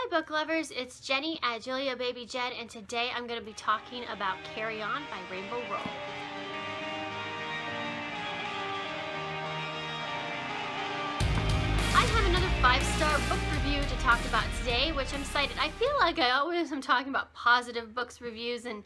Hi book lovers, it's Jenny at Julia Baby Jen, and today I'm going to be talking about Carry On by Rowell. I have another 5-star book review to talk about today, which I'm excited. I feel like I always am talking about positive books reviews, and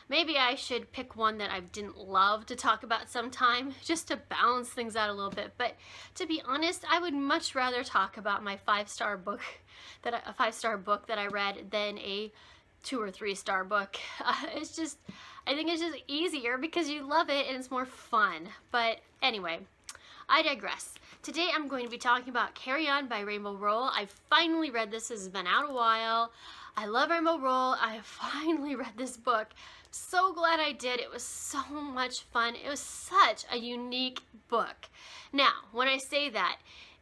maybe I should pick one that I didn't love to talk about sometime, just to balance things out a little bit. But to be honest, I would much rather talk about my 5-star book, a 5-star book that I read, than a 2 or 3-star book. I think it's just easier because you love it and it's more fun. But anyway, I digress. Today I'm going to be talking about Carry On by Rowell. I finally read this. This has been out a while. I love Rowell. I finally read this book. So glad I did. It was so much fun. It was such a unique book. Now, when I say that,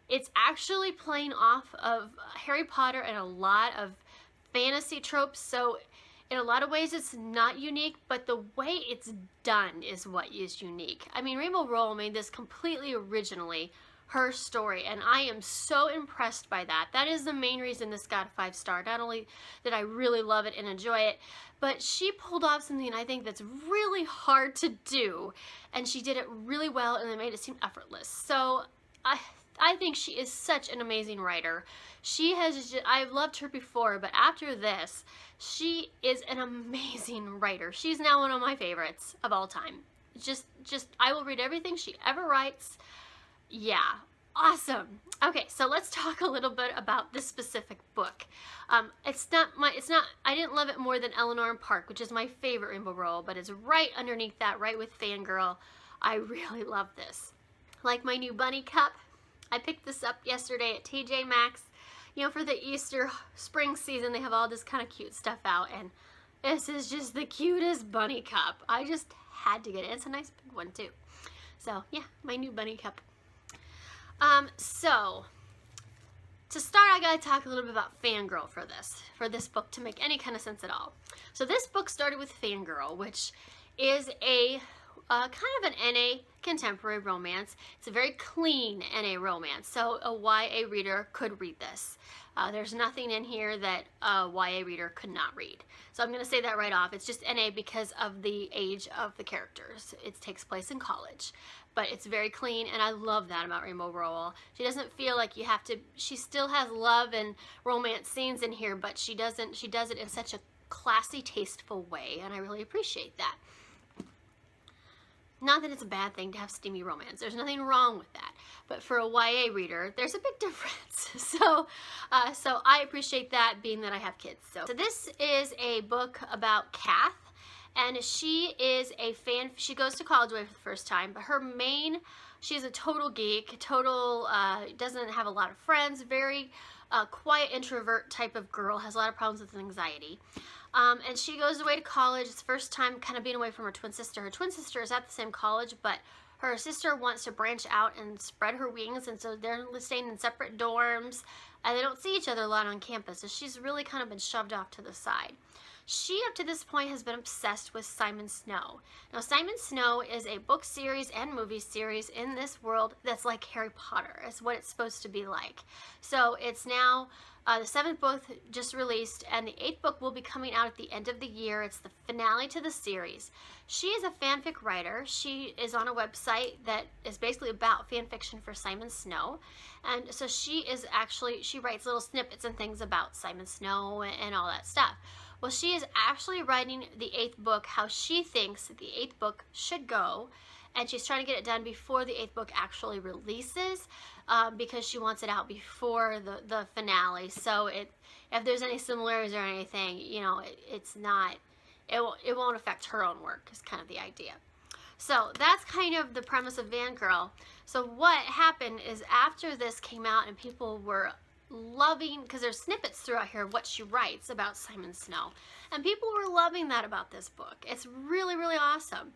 it's actually playing off of Harry Potter and a lot of fantasy tropes, so in a lot of ways it's not unique, but the way it's done is what is unique. I mean, Rowell made this completely originally her story, and I am so impressed by that. That is the main reason this got a 5-star. Not only did I really love it and enjoy it, but she pulled off something I think that's really hard to do, and she did it really well, and it made it seem effortless. So I think she is such an amazing writer. I've loved her before, but after this, she is an amazing writer. She's now one of my favorites of all time. I will read everything she ever writes. Yeah, awesome. Okay, so let's talk a little bit about this specific book. I didn't love it more than Eleanor and Park, which is my favorite Rowell, but it's right underneath that, right with Fangirl. I really love this. Like my new bunny cup, I picked this up yesterday at TJ Maxx. You know, for the Easter spring season, they have all this kind of cute stuff out, and this is just the cutest bunny cup. I just had to get it. It's a nice big one too. So yeah, my new bunny cup. So to start, I gotta talk a little bit about Fangirl for this book to make any kind of sense at all. So this book started with Fangirl, which is a kind of an NA contemporary romance. It's a very clean NA romance, so a YA reader could read this. There's nothing in here that a YA reader could not read. So I'm going to say that right off. It's just NA because of the age of the characters. It takes place in college, but it's very clean, and I love that about Rowell. She doesn't feel like you have to. She still has love and romance scenes in here, but she does it in such a classy, tasteful way, and I really appreciate that. Not that it's a bad thing to have steamy romance. There's nothing wrong with that. But for a YA reader, there's a big difference. So I appreciate that, being that I have kids. So this is a book about Kath, and she is a fan. She goes to college away for the first time, but she's a total geek, doesn't have a lot of friends, very quiet introvert type of girl, has a lot of problems with anxiety. And she goes away to college. It's the first time kind of being away from her twin sister. Her twin sister is at the same college, but her sister wants to branch out and spread her wings, and so they're staying in separate dorms, and they don't see each other a lot on campus, so she's really kind of been shoved off to the side. She, up to this point, has been obsessed with Simon Snow. Now, Simon Snow is a book series and movie series in this world that's like Harry Potter. It's what it's supposed to be like. So it's now the 7th book just released, and the 8th book will be coming out at the end of the year. It's the finale to the series. She is a fanfic writer. She is on a website that is basically about fan fiction for Simon Snow. And so she writes little snippets and things about Simon Snow and all that stuff. Well, she is actually writing the 8th book how she thinks the 8th book should go, and she's trying to get it done before the 8th book actually releases, because she wants it out before the finale. So if there's any similarities or anything, you know, it won't affect her own work, is kind of the idea. So that's kind of the premise of Fangirl. So what happened is, after this came out and people were loving, because there's snippets throughout here of what she writes about Simon Snow, and people were loving that about this book. It's really, really awesome.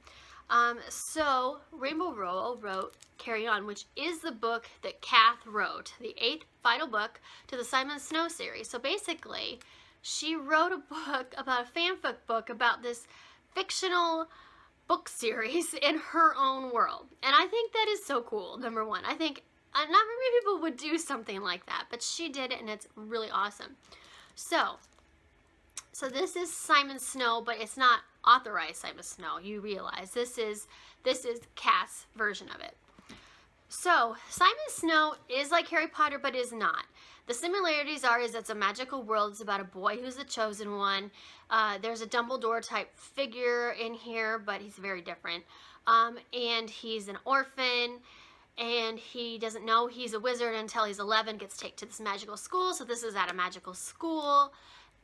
So Rowell wrote Carry On, which is the book that Kath wrote, the 8th final book to the Simon Snow series. So basically, she wrote a book about a fanfic book about this fictional book series in her own world. And I think that is so cool, number one. I think not many people would do something like that, but she did it, and it's really awesome. So this is Simon Snow, but it's not authorized Simon Snow. You realize this is Cass' version of it. So Simon Snow is like Harry Potter, but is not. The similarities is it's a magical world. It's about a boy who's the chosen one. There's a Dumbledore type figure in here, but he's very different. And he's an orphan, and he doesn't know he's a wizard until he's 11, gets taken to this magical school. So this is at a magical school.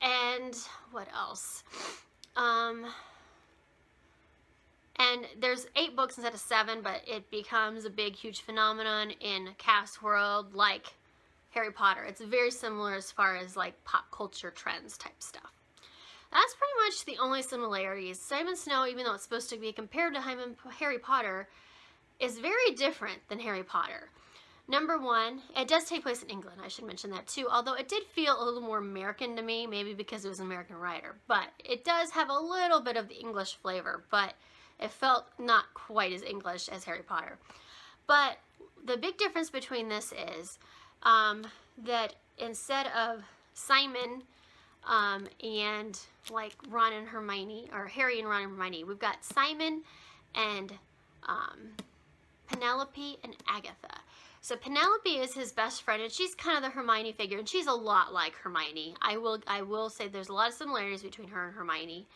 And what else? And there's 8 books instead of 7, but it becomes a big, huge phenomenon in Cass' world, like Harry Potter. It's very similar as far as like pop culture trends type stuff. That's pretty much the only similarities. Simon Snow, even though it's supposed to be compared to Harry Potter, is very different than Harry Potter. Number one, it does take place in England. I should mention that too, although it did feel a little more American to me, maybe because it was an American writer. But it does have a little bit of the English flavor, but it felt not quite as English as Harry Potter. But the big difference between this is that instead of Simon and like Ron and Hermione, or Harry and Ron and Hermione, we've got Simon and Penelope and Agatha. So Penelope is his best friend, and she's kind of the Hermione figure, and she's a lot like Hermione. I will say there's a lot of similarities between her and Hermione.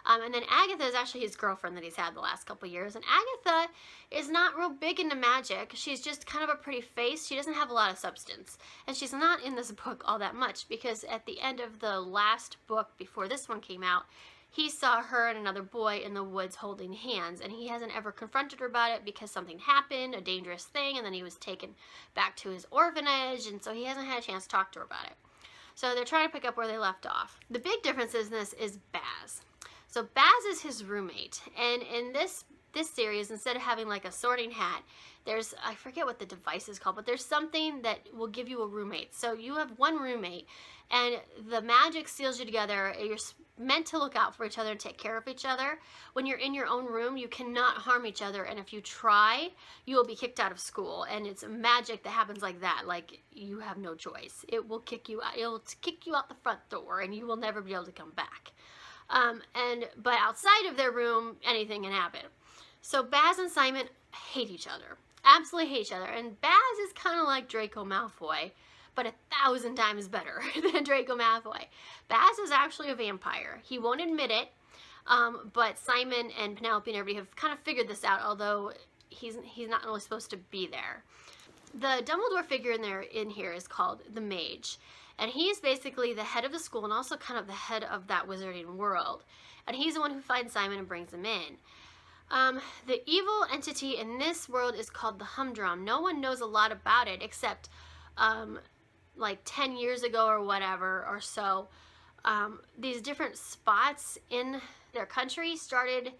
And then Agatha is actually his girlfriend that he's had the last couple years. And Agatha is not real big into magic. She's just kind of a pretty face. She doesn't have a lot of substance. And she's not in this book all that much, because at the end of the last book before this one came out, he saw her and another boy in the woods holding hands, and he hasn't ever confronted her about it because something happened, a dangerous thing, and then he was taken back to his orphanage, and so he hasn't had a chance to talk to her about it. So they're trying to pick up where they left off. The big difference in this is Baz. So Baz is his roommate, and in this series, instead of having like a sorting hat, there's, I forget what the device is called, but there's something that will give you a roommate. So you have one roommate, and the magic seals you together. You're meant to look out for each other and take care of each other. When you're in your own room, you cannot harm each other, and if you try, you will be kicked out of school. And it's magic that happens like that. Like, you have no choice. It will kick you out. It'll kick you out the front door, and you will never be able to come back. But outside of their room, anything can happen. So Baz and Simon hate each other. Absolutely hate each other. And Baz is kind of like Draco Malfoy, but 1,000 times better than Draco Malfoy. Baz is actually a vampire. He won't admit it, but Simon and Penelope and everybody have kind of figured this out, although he's not really supposed to be there. The Dumbledore figure in here is called the Mage, and he's basically the head of the school and also kind of the head of that wizarding world. And he's the one who finds Simon and brings him in. The evil entity in this world is called the Humdrum. No one knows a lot about it except like 10 years ago or whatever or so, these different spots in their country started,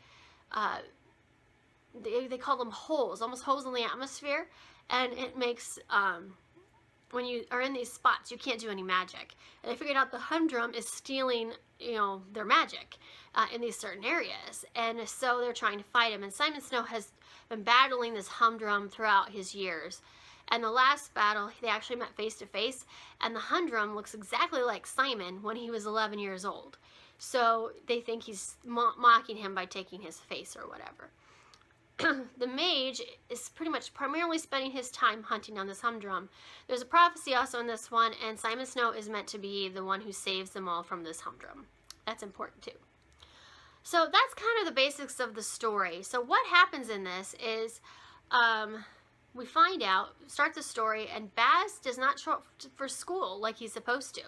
they call them holes, almost holes in the atmosphere, and it makes, when you are in these spots, you can't do any magic. And they figured out the Humdrum is stealing, their magic in these certain areas. And so they're trying to fight him. And Simon Snow has been battling this Humdrum throughout his years. And the last battle, they actually met face to face, and the Humdrum looks exactly like Simon when he was 11 years old. So they think he's mocking him by taking his face or whatever. The Mage is pretty much primarily spending his time hunting down this Humdrum. There's a prophecy also in this one, and Simon Snow is meant to be the one who saves them all from this Humdrum. That's important too. So that's kind of the basics of the story. So what happens in this is, we find out, start the story, and Baz does not show up for school like he's supposed to.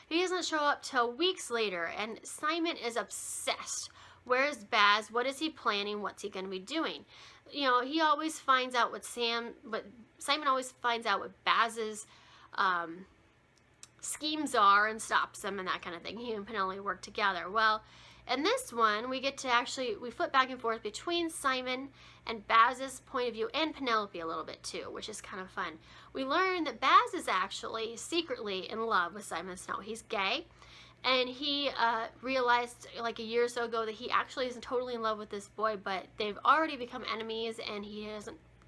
He doesn't show up till weeks later, and Simon is obsessed. Where's Baz? What is he planning? What's he going to be doing? He always finds out Simon always finds out what Baz's schemes are and stops him and that kind of thing. He and Penelope work together. Well, in this one, we get to we flip back and forth between Simon and Baz's point of view, and Penelope a little bit too, which is kind of fun. We learn that Baz is actually secretly in love with Simon Snow. He's gay, and he realized like a year or so ago that he actually isn't totally in love with this boy, but they've already become enemies, and he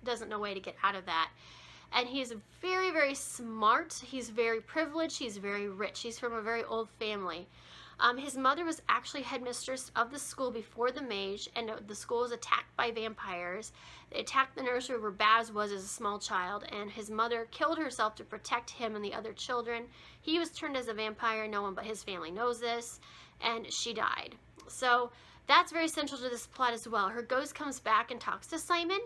doesn't know a way to get out of that. and he's very, very smart. He's very privileged. He's very rich. He's from a very old family. His mother was actually headmistress of the school before the mage, and the school was attacked by vampires. They attacked the nursery where Baz was as a small child, and his mother killed herself to protect him and the other children. He was turned as a vampire. No one but his family knows this, and she died. So that's very central to this plot as well. Her ghost comes back and talks to Simon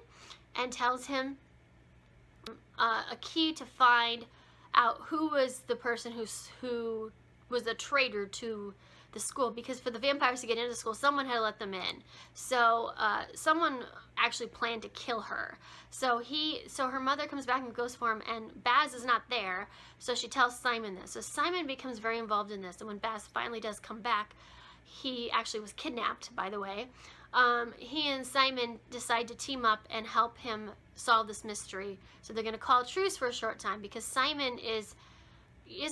and tells him a key to find out who was the person who was a traitor to the school, because for the vampires to get into the school, someone had to let them in. So someone actually planned to kill her. So her mother comes back and goes for him, and Baz is not there. So she tells Simon this. So Simon becomes very involved in this, and when Baz finally does come back, he actually was kidnapped, by the way. He and Simon decide to team up and help him solve this mystery. So they're going to call a truce for a short time, because Simon is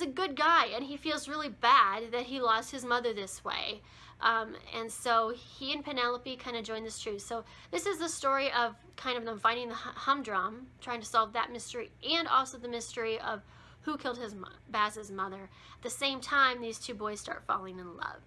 a good guy, and he feels really bad that he lost his mother this way. And so he and Penelope kind of join this truce. So this is the story of kind of them finding the humdrum, trying to solve that mystery, and also the mystery of who killed Baz's mother. At the same time, these two boys start falling in love.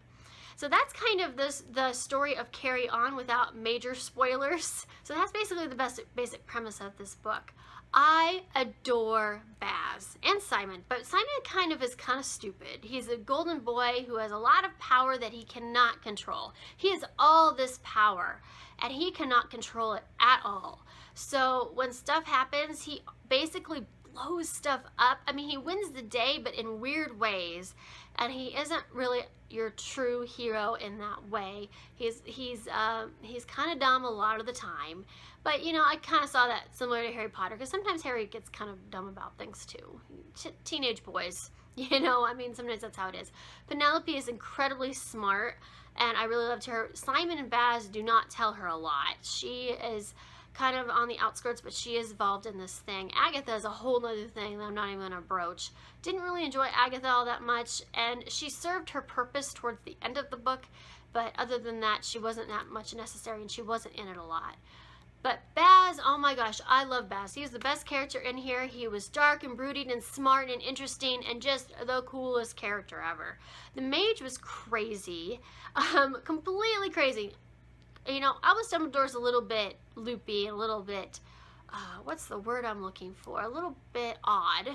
So that's kind of the story of Carry On without major spoilers. So that's basically the basic premise of this book. I adore Baz and Simon, but Simon kind of stupid. He's a golden boy who has a lot of power that he cannot control. He has all this power, and he cannot control it at all. So when stuff happens, he basically blows stuff up. I mean, he wins the day, but in weird ways, and he isn't really your true hero in that way. He's kind of dumb a lot of the time, but you know, I kind of saw that similar to Harry Potter, because sometimes Harry gets kind of dumb about things too. Teenage boys, you know, I mean, sometimes that's how it is. Penelope is incredibly smart, and I really loved her. Simon and Baz do not tell her a lot. She is kind of on the outskirts, but she is involved in this thing. Agatha is a whole other thing that I'm not even going to broach. Didn't really enjoy Agatha all that much, and she served her purpose towards the end of the book, but other than that, she wasn't that much necessary, and she wasn't in it a lot. But Baz, oh my gosh, I love Baz. He was the best character in here. He was dark and brooding and smart and interesting and just the coolest character ever. The mage was crazy, completely crazy. You know, Albus Dumbledore's a little bit loopy, a little bit, what's the word I'm looking for? A little bit odd,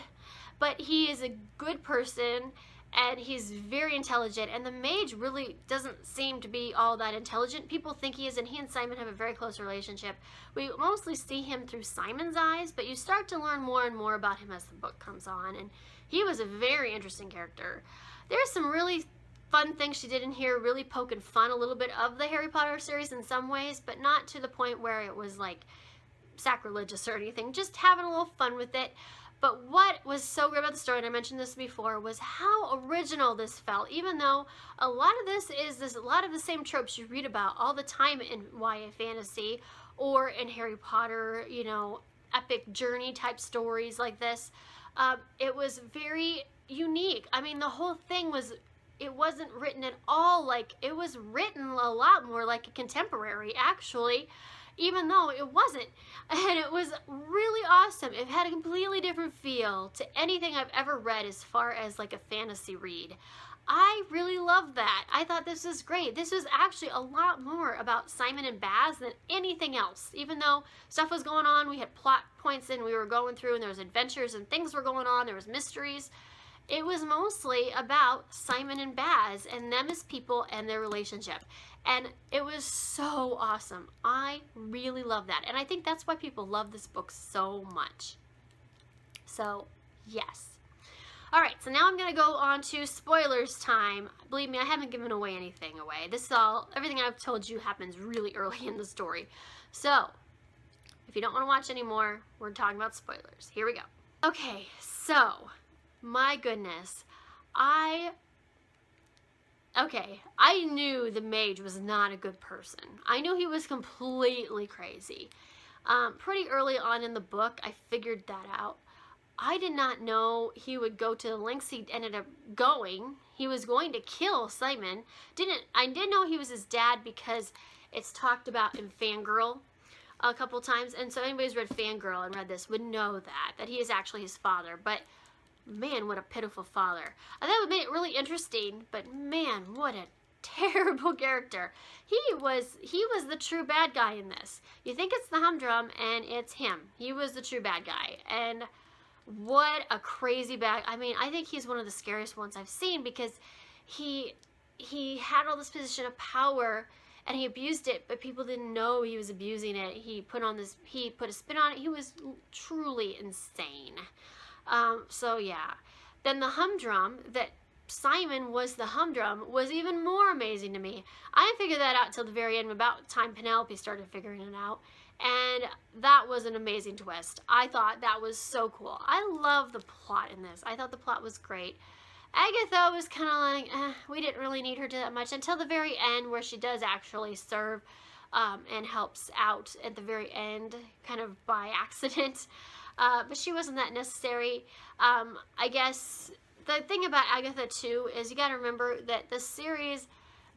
but he is a good person, and he's very intelligent, and the mage really doesn't seem to be all that intelligent. People think he is, and he and Simon have a very close relationship. We mostly see him through Simon's eyes, but you start to learn more and more about him as the book comes on, and he was a very interesting character. There's some really fun things she did in here, really poking fun a little bit of the Harry Potter series in some ways, but not to the point where it was like sacrilegious or anything, just having a little fun with it. But what was so great about the story, and I mentioned this before, was how original this felt, even though a lot of this is a lot of the same tropes you read about all the time in YA fantasy or in Harry Potter, you know, epic journey type stories like this. It was very unique. I mean, the whole thing was, it wasn't written at all like, it was written a lot more like a contemporary, actually, even though it wasn't. And it was really awesome. It had a completely different feel to anything I've ever read as far as like a fantasy read. I really loved that. I thought this was great. This was actually a lot more about Simon and Baz than anything else. Even though stuff was going on, we had plot points and we were going through, and there was adventures and things were going on, there was mysteries. It was mostly about Simon and Baz and them as people and their relationship. And it was so awesome. I really love that. And I think that's why people love this book so much. So, yes. All right, so now I'm going to go on to spoilers time. Believe me, I haven't given anything away. This is all, everything I've told you happens really early in the story. So, if you don't want to watch anymore, we're talking about spoilers. Here we go. Okay, so, my goodness, I knew the mage was not a good person. I knew he was completely crazy. Pretty early on in the book, I figured that out. I did not know he would go to the lengths he ended up going. He was going to kill Simon. I did know he was his dad because it's talked about in Fangirl. a couple times, and so anybody who's read Fangirl and read this would know that he is actually his father. But man, what a pitiful father. I thought it made it really interesting, but man, what a terrible character. He was the true bad guy in this. You think it's the humdrum, and it's him. He was the true bad guy, and what a crazy bad. I mean, I think he's one of the scariest ones I've seen, because he had all this position of power and he abused it, but people didn't know he was abusing it. He put a spin on it. He was truly insane. So yeah. Then the humdrum, that Simon was the humdrum, was even more amazing to me. I didn't figure that out till the very end, about time Penelope started figuring it out. And that was an amazing twist. I thought that was so cool. I love the plot in this. I thought the plot was great. Agatha was kind of like, we didn't really need her to that much until the very end, where she does actually serve and helps out at the very end, kind of by accident. But she wasn't that necessary. I guess the thing about Agatha too is you got to remember that the series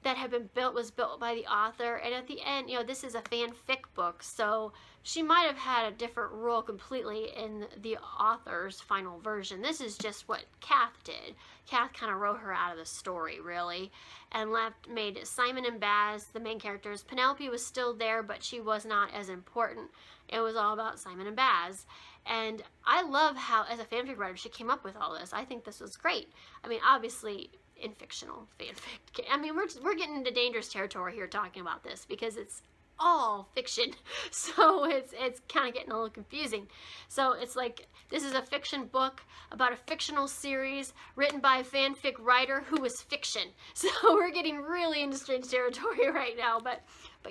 that had been built was built by the author, and at the end, you know, this is a fanfic book, so she might have had a different role completely in the author's final version. This is just what Kath did. Kath kind of wrote her out of the story, really, and made Simon and Baz the main characters. Penelope was still there, but she was not as important. It was all about Simon and Baz. And I love how, as a fanfic writer, she came up with all this. I think this was great. I mean, obviously, in fictional fanfic. I mean, we're getting into dangerous territory here talking about this, because it's all fiction, so it's kind of getting a little confusing. So it's like, this is a fiction book about a fictional series written by a fanfic writer who is fiction. So we're getting really into strange territory right now, but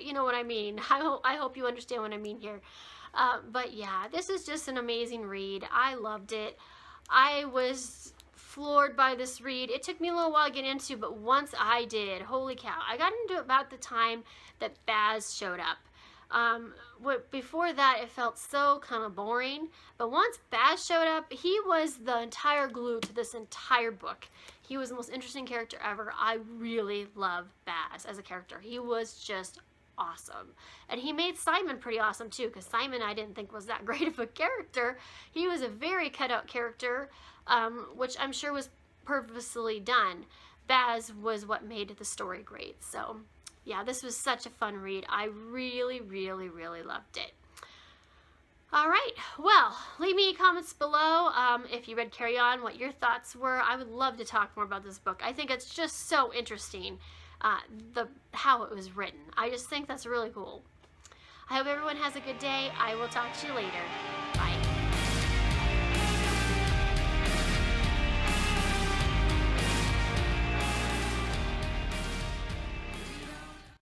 you know what I mean. I hope you understand what I mean here. But yeah, this is just an amazing read. I loved it. I was floored by this read. It took me a little while to get into, but once I did, holy cow, I got into it about the time that Baz showed up. Before that, it felt so kind of boring, but once Baz showed up, he was the entire glue to this entire book. He was the most interesting character ever. I really love Baz as a character. He was just awesome. And he made Simon pretty awesome too, because Simon I didn't think was that great of a character. He was a very cut out character, which I'm sure was purposely done. Baz was what made the story great. So yeah, this was such a fun read. I really, really, really loved it. Alright, well, leave me comments below if you read Carry On, what your thoughts were. I would love to talk more about this book. I think it's just so interesting, how it was written. I just think that's really cool. I hope everyone has a good day. I will talk to you later.